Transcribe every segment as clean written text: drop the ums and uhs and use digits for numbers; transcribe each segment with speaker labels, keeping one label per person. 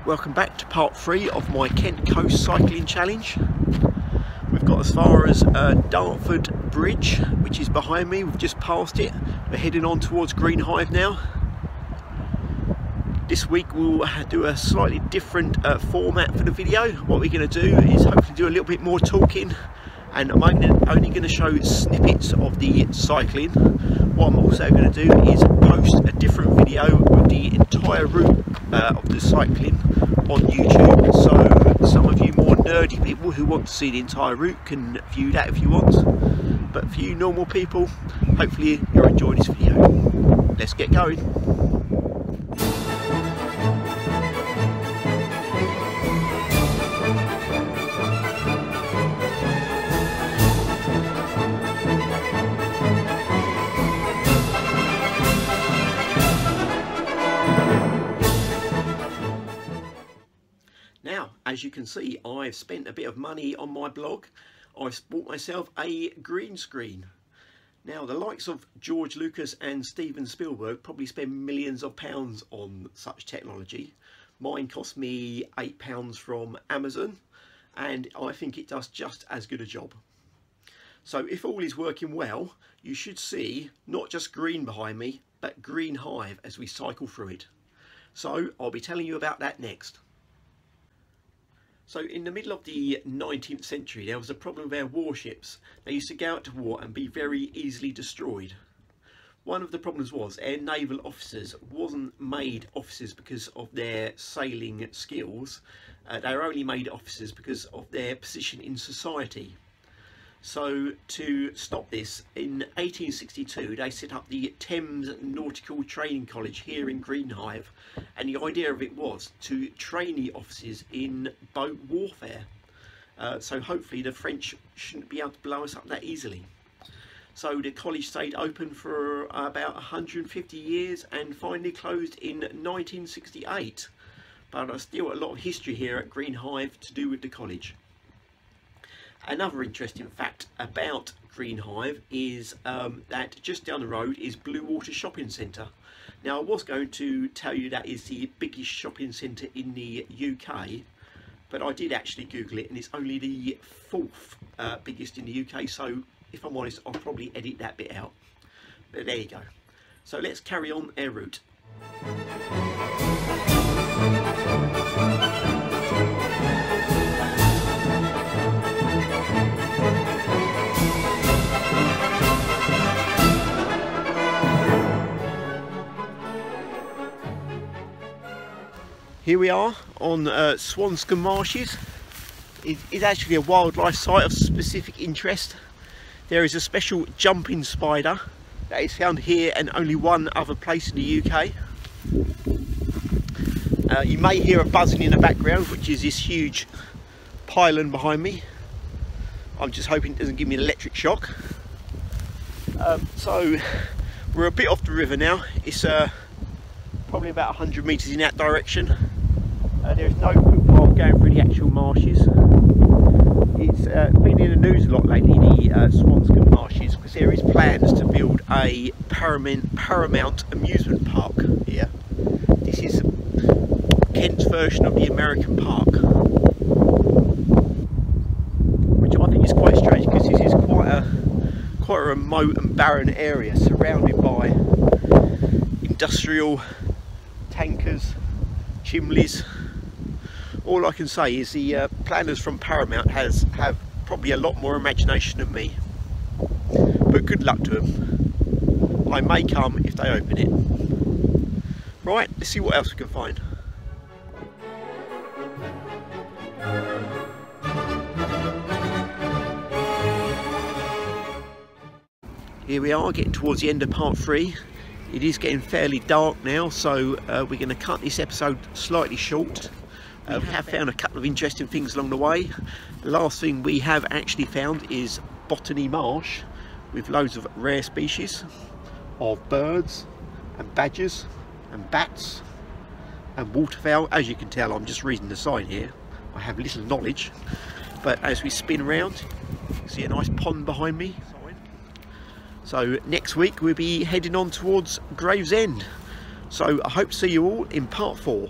Speaker 1: Welcome back to part 3 of my Kent Coast Cycling Challenge. We've got as far as Dartford Bridge, which is behind me. We've just passed it. We're heading on towards Greenhithe now. This week we'll do a slightly different format for the video. What we're going to do is hopefully do a little bit more talking, and I'm only going to show snippets of the cycling. What I'm also going to do is post a different video with the entire route of the cycling on YouTube, so some of you more nerdy people who want to see the entire route can view that if you want, but for you normal people, hopefully you'll enjoy this video. Let's get going. Now, as you can see, I've spent a bit of money on my blog. I've bought myself a green screen. Now, the likes of George Lucas and Steven Spielberg probably spend millions of pounds on such technology. Mine cost me £8 from Amazon, and I think it does just as good a job. So if all is working well, you should see not just green behind me, but Greenhithe as we cycle through it. So I'll be telling you about that next. So in the middle of the 19th century there was a problem with our warships. They used to go out to war and be very easily destroyed. One of the problems was our naval officers wasn't made officers because of their sailing skills. They were only made officers because of their position in society. So to stop this, in 1862 they set up the Thames Nautical Training College here in Greenhithe, and the idea of it was to train the officers in boat warfare. So hopefully the French shouldn't be able to blow us up that easily. So the college stayed open for about 150 years and finally closed in 1968. But there's still a lot of history here at Greenhithe to do with the college. Another interesting fact about Greenhithe is that just down the road is Blue Water Shopping Centre. Now I was going to tell you that is the biggest shopping centre in the UK, but I did actually Google it and it's only the 4th biggest in the UK, so if I'm honest I'll probably edit that bit out. But there you go. So let's carry on our route. Here we are on Swanscombe Marshes. It is actually a wildlife site of specific interest. There is a special jumping spider that is found here and only one other place in the UK. You may hear a buzzing in the background, which is this huge pylon behind me. I'm just hoping it doesn't give me an electric shock. So we're a bit off the river now. It's probably about 100 metres in that direction. There's no footpath going through the actual marshes. It's been in the news a lot lately, the Swanscombe Marshes, because there is plans to build a Paramount amusement park here. This is Kent's version of the American park, which I think is quite strange because this is quite a remote and barren area surrounded by industrial tankers, chimneys. All I can say is the planners from Paramount have probably a lot more imagination than me, but good luck to them. I may come if they open it. Right, let's see what else we can find. Here we are, getting towards the end of part 3. It is getting fairly dark now, so we're going to cut this episode slightly short. We have found a couple of interesting things along the way. The last thing we have actually found is Botany Marsh, with loads of rare species of birds and badgers and bats and waterfowl. As you can tell, I'm just reading the sign here. I have little knowledge, but as we spin round, see a nice pond behind me. So next week we'll be heading on towards Gravesend. So I hope to see you all in part 4.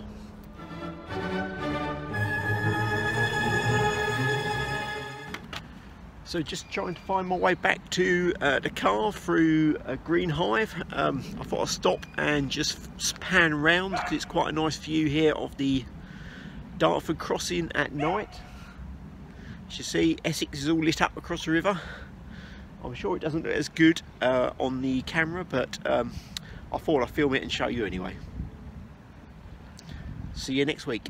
Speaker 1: So just trying to find my way back to the car through Greenhithe. I thought I'd stop and just pan around because it's quite a nice view here of the Dartford Crossing at night. As you see, Essex is all lit up across the river. I'm sure it doesn't look as good on the camera, but I thought I'd film it and show you anyway. See you next week.